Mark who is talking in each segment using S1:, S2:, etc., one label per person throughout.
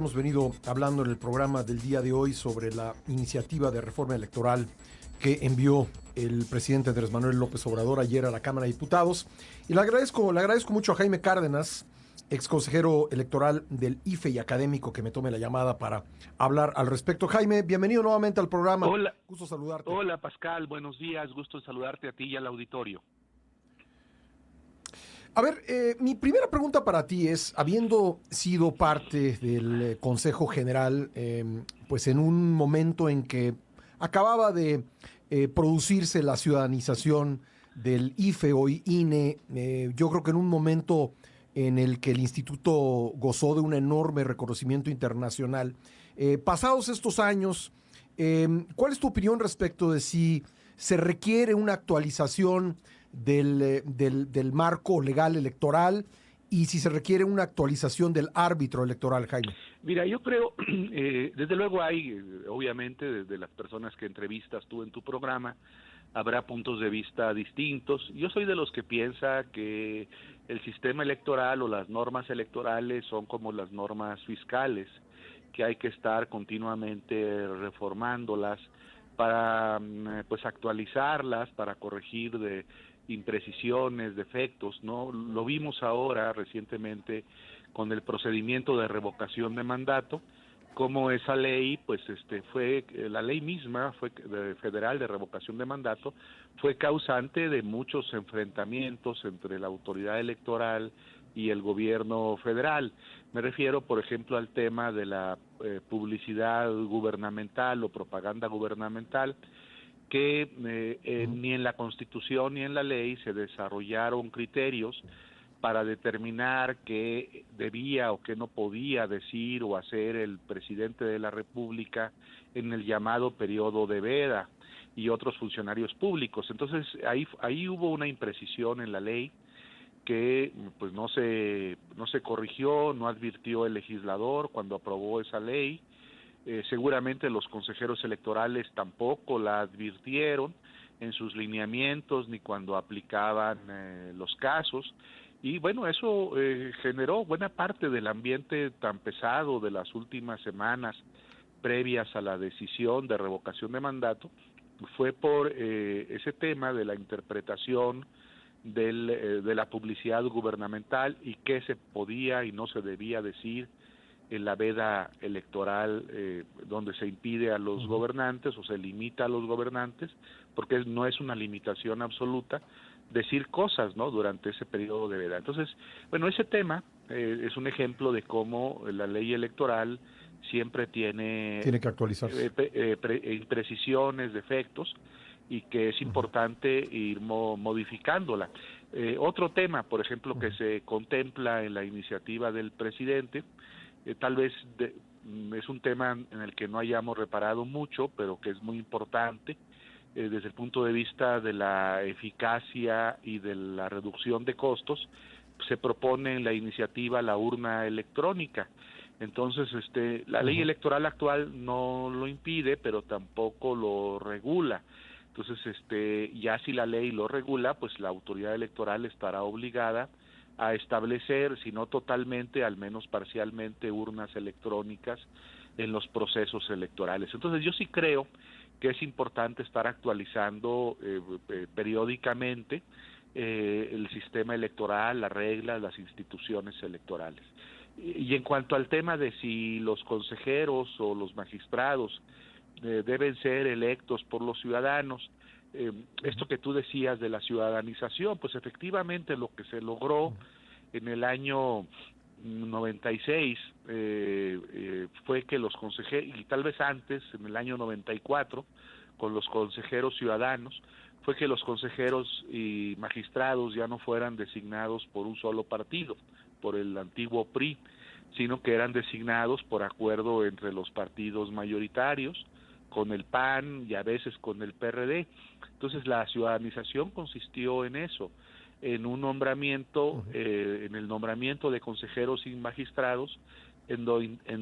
S1: Hemos venido hablando en el programa del día de hoy sobre la iniciativa de reforma electoral que envió el presidente Andrés Manuel López Obrador ayer a la Cámara de Diputados. Y le agradezco mucho a Jaime Cárdenas, ex consejero electoral del IFE y académico, que me tome la llamada para hablar al respecto. Jaime, bienvenido nuevamente al programa.
S2: Hola,
S1: Gusto saludarte.
S2: hola Pascal, buenos días, gusto en saludarte a ti y al auditorio.
S1: A ver, mi primera pregunta para ti es, habiendo sido parte del Consejo General, pues en un momento en que acababa de producirse la ciudadanización del IFE o INE, yo creo que en un momento en el que el instituto gozó de un enorme reconocimiento internacional, pasados estos años, ¿cuál es tu opinión respecto de si se requiere una actualización del marco legal electoral y si se requiere una actualización del árbitro electoral, Jaime?
S2: Mira, yo creo, desde luego hay, obviamente, desde las personas que entrevistas tú en tu programa, habrá puntos de vista distintos. Yo soy de los que piensa que el sistema electoral o las normas electorales son como las normas fiscales, que hay que estar continuamente reformándolas para pues actualizarlas, para corregir de imprecisiones, defectos, ¿no? Lo vimos ahora recientemente con el procedimiento de revocación de mandato, como esa ley, pues fue la ley misma, fue federal de revocación de mandato, fue causante de muchos enfrentamientos entre la autoridad electoral y el gobierno federal. Me refiero, por ejemplo, al tema de la publicidad gubernamental o propaganda gubernamental, que ni en la Constitución ni en la ley se desarrollaron criterios para determinar qué debía o qué no podía decir o hacer el presidente de la República en el llamado periodo de veda y otros funcionarios públicos. Entonces ahí hubo una imprecisión en la ley que pues no se corrigió, no advirtió el legislador cuando aprobó esa ley. Seguramente los consejeros electorales tampoco la advirtieron en sus lineamientos ni cuando aplicaban los casos. Y bueno, eso generó buena parte del ambiente tan pesado de las últimas semanas previas a la decisión de revocación de mandato, fue por ese tema de la interpretación de la publicidad gubernamental y qué se podía y no se debía decir en la veda electoral, donde se impide a los gobernantes o se limita a los gobernantes, porque no es una limitación absoluta, decir cosas, ¿no?, durante ese periodo de veda. Entonces, bueno, ese tema es un ejemplo de cómo la ley electoral siempre tiene
S1: Tiene que actualizarse.
S2: imprecisiones, defectos, y que es importante ir modificándola. Otro tema, por ejemplo, que se contempla en la iniciativa del presidente, tal vez es un tema en el que no hayamos reparado mucho, pero que es muy importante desde el punto de vista de la eficacia y de la reducción de costos. Se propone en la iniciativa la urna electrónica. Entonces, la ley electoral actual no lo impide, pero tampoco lo regula. Entonces, ya si la ley lo regula, pues la autoridad electoral estará obligada a establecer, si no totalmente, al menos parcialmente, urnas electrónicas en los procesos electorales. Entonces yo sí creo que es importante estar actualizando periódicamente el sistema electoral, las reglas, las instituciones electorales. Y en cuanto al tema de si los consejeros o los magistrados deben ser electos por los ciudadanos, esto que tú decías de la ciudadanización, pues efectivamente lo que se logró en el año 96 fue que los consejeros, y tal vez antes, en el año 94, con los consejeros ciudadanos, fue que los consejeros y magistrados ya no fueran designados por un solo partido, por el antiguo PRI, sino que eran designados por acuerdo entre los partidos mayoritarios, con el PAN y a veces con el PRD. Entonces la ciudadanización consistió en eso, en un nombramiento, en el nombramiento de consejeros y magistrados, en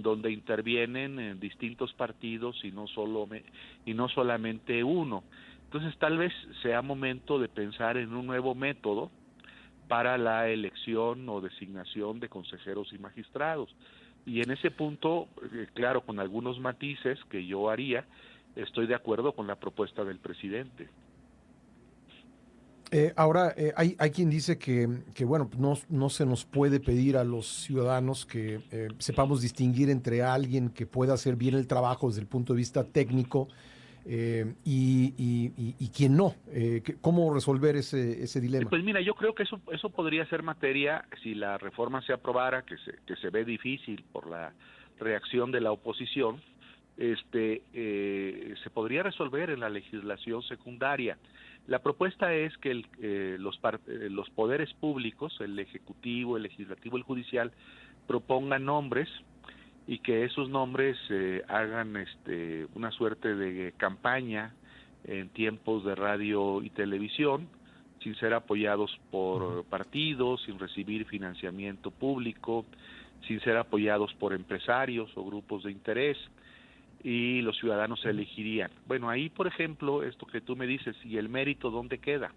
S2: donde intervienen distintos partidos y no solamente uno. Entonces tal vez sea momento de pensar en un nuevo método para la elección o designación de consejeros y magistrados. Y en ese punto, claro, con algunos matices que yo haría, estoy de acuerdo con la propuesta del presidente.
S1: Ahora, hay quien dice que bueno, no se nos puede pedir a los ciudadanos que sepamos distinguir entre alguien que pueda hacer bien el trabajo desde el punto de vista técnico y quien no. ¿Cómo resolver ese dilema?
S2: Pues mira, yo creo que eso podría ser materia, si la reforma se aprobara, que se ve difícil por la reacción de la oposición, se podría resolver en la legislación secundaria. La propuesta es que los poderes públicos, el ejecutivo, el legislativo, el judicial, propongan nombres y que esos nombres hagan una suerte de campaña en tiempos de radio y televisión, sin ser apoyados por partidos, sin recibir financiamiento público, sin ser apoyados por empresarios o grupos de interés, y los ciudadanos se elegirían. Bueno, ahí, por ejemplo, esto que tú me dices, ¿y el mérito dónde queda?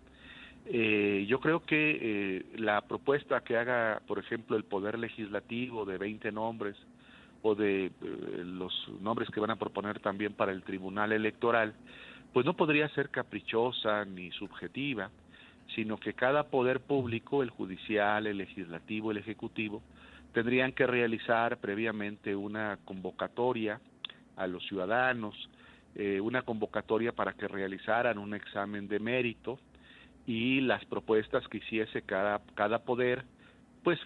S2: Yo creo que la propuesta que haga, por ejemplo, el Poder Legislativo de 20 nombres, o de los nombres que van a proponer también para el Tribunal Electoral, pues no podría ser caprichosa ni subjetiva, sino que cada poder público, el judicial, el legislativo, el ejecutivo, tendrían que realizar previamente una convocatoria a los ciudadanos, una convocatoria para que realizaran un examen de mérito, y las propuestas que hiciese cada poder, pues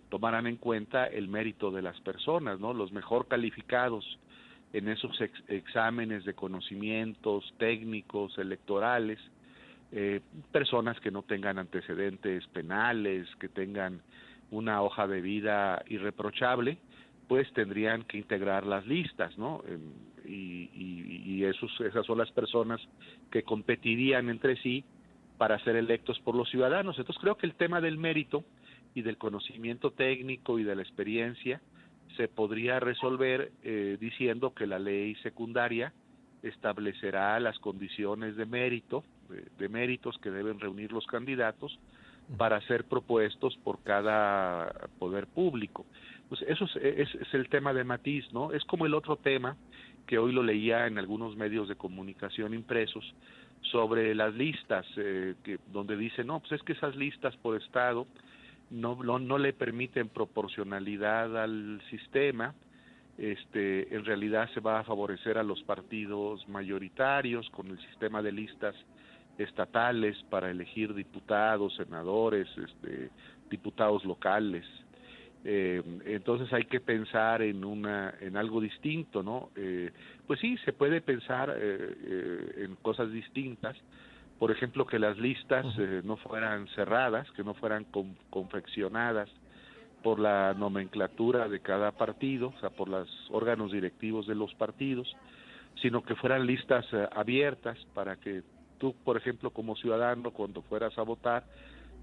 S2: tomarán en cuenta el mérito de las personas, ¿no? Los mejor calificados en esos exámenes de conocimientos técnicos, electorales, personas que no tengan antecedentes penales, que tengan una hoja de vida irreprochable, pues tendrían que integrar las listas, ¿no? Y esas son las personas que competirían entre sí para ser electos por los ciudadanos. Entonces creo que el tema del mérito y del conocimiento técnico y de la experiencia se podría resolver diciendo que la ley secundaria establecerá las condiciones de mérito, de méritos que deben reunir los candidatos para ser propuestos por cada poder público. Pues eso es el tema de matiz, ¿no? Es como el otro tema que hoy lo leía en algunos medios de comunicación impresos sobre las listas, donde dicen, no, pues es que esas listas por estado no le permiten proporcionalidad al sistema. En realidad se va a favorecer a los partidos mayoritarios con el sistema de listas estatales para elegir diputados, senadores, diputados locales. Entonces hay que pensar en algo distinto, ¿no? Pues sí, se puede pensar en cosas distintas. Por ejemplo, que las listas no fueran cerradas, que no fueran confeccionadas por la nomenclatura de cada partido, o sea, por los órganos directivos de los partidos, sino que fueran listas abiertas para que tú, por ejemplo, como ciudadano, cuando fueras a votar,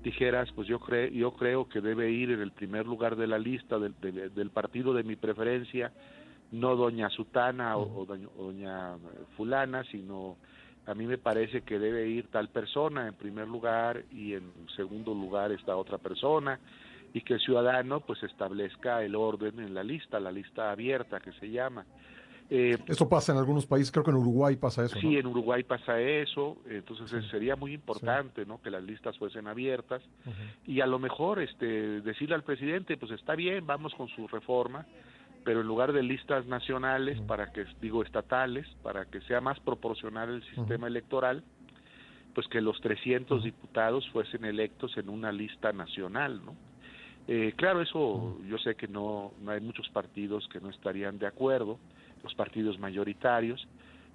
S2: dijeras, pues yo creo que debe ir en el primer lugar de la lista del partido de mi preferencia, no doña Sutana o doña Fulana, sino a mí me parece que debe ir tal persona en primer lugar y en segundo lugar esta otra persona, y que el ciudadano pues establezca el orden en la lista abierta que se llama.
S1: Esto pasa en algunos países, creo que en Uruguay pasa eso,
S2: Sí,
S1: ¿no?
S2: en Uruguay pasa eso, entonces sería muy importante, ¿no?, que las listas fuesen abiertas, y a lo mejor decirle al presidente, pues está bien, vamos con su reforma, pero en lugar de listas nacionales, estatales, para que sea más proporcional el sistema electoral, pues que los 300 diputados fuesen electos en una lista nacional, ¿no? Claro, eso yo sé que no hay muchos partidos que no estarían de acuerdo, los partidos mayoritarios,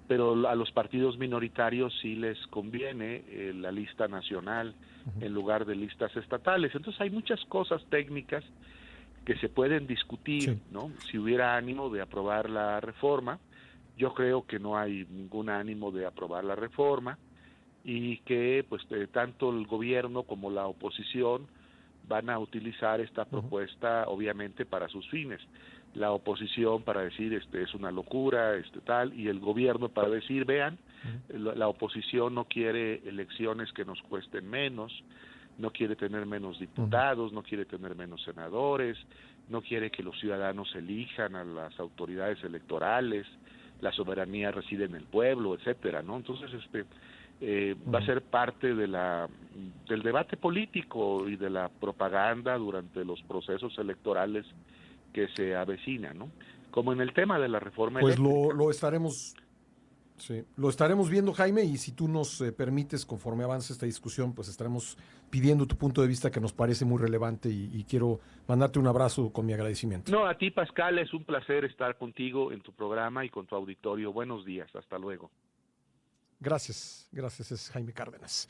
S2: pero a los partidos minoritarios sí les conviene la lista nacional en lugar de listas estatales. Entonces hay muchas cosas técnicas que se pueden discutir, ¿no? Si hubiera ánimo de aprobar la reforma, yo creo que no hay ningún ánimo de aprobar la reforma, y que pues tanto el gobierno como la oposición van a utilizar esta propuesta obviamente para sus fines. La oposición para decir es una locura, tal, y el gobierno para decir, vean, la oposición no quiere elecciones que nos cuesten menos, no quiere tener menos diputados, no quiere tener menos senadores, no quiere que los ciudadanos elijan a las autoridades electorales, la soberanía reside en el pueblo, etcétera, ¿no? Entonces, va a ser parte de del debate político y de la propaganda durante los procesos electorales que se avecinan, ¿no? Como en el tema de la reforma
S1: Pues
S2: eléctrica.
S1: lo estaremos, sí, lo estaremos viendo, Jaime, y si tú nos permites, conforme avance esta discusión, pues estaremos pidiendo tu punto de vista, que nos parece muy relevante, y quiero mandarte un abrazo con mi agradecimiento.
S2: No, a ti, Pascal, es un placer estar contigo en tu programa y con tu auditorio. Buenos días, hasta luego.
S1: Gracias, gracias, es Jaime Cárdenas.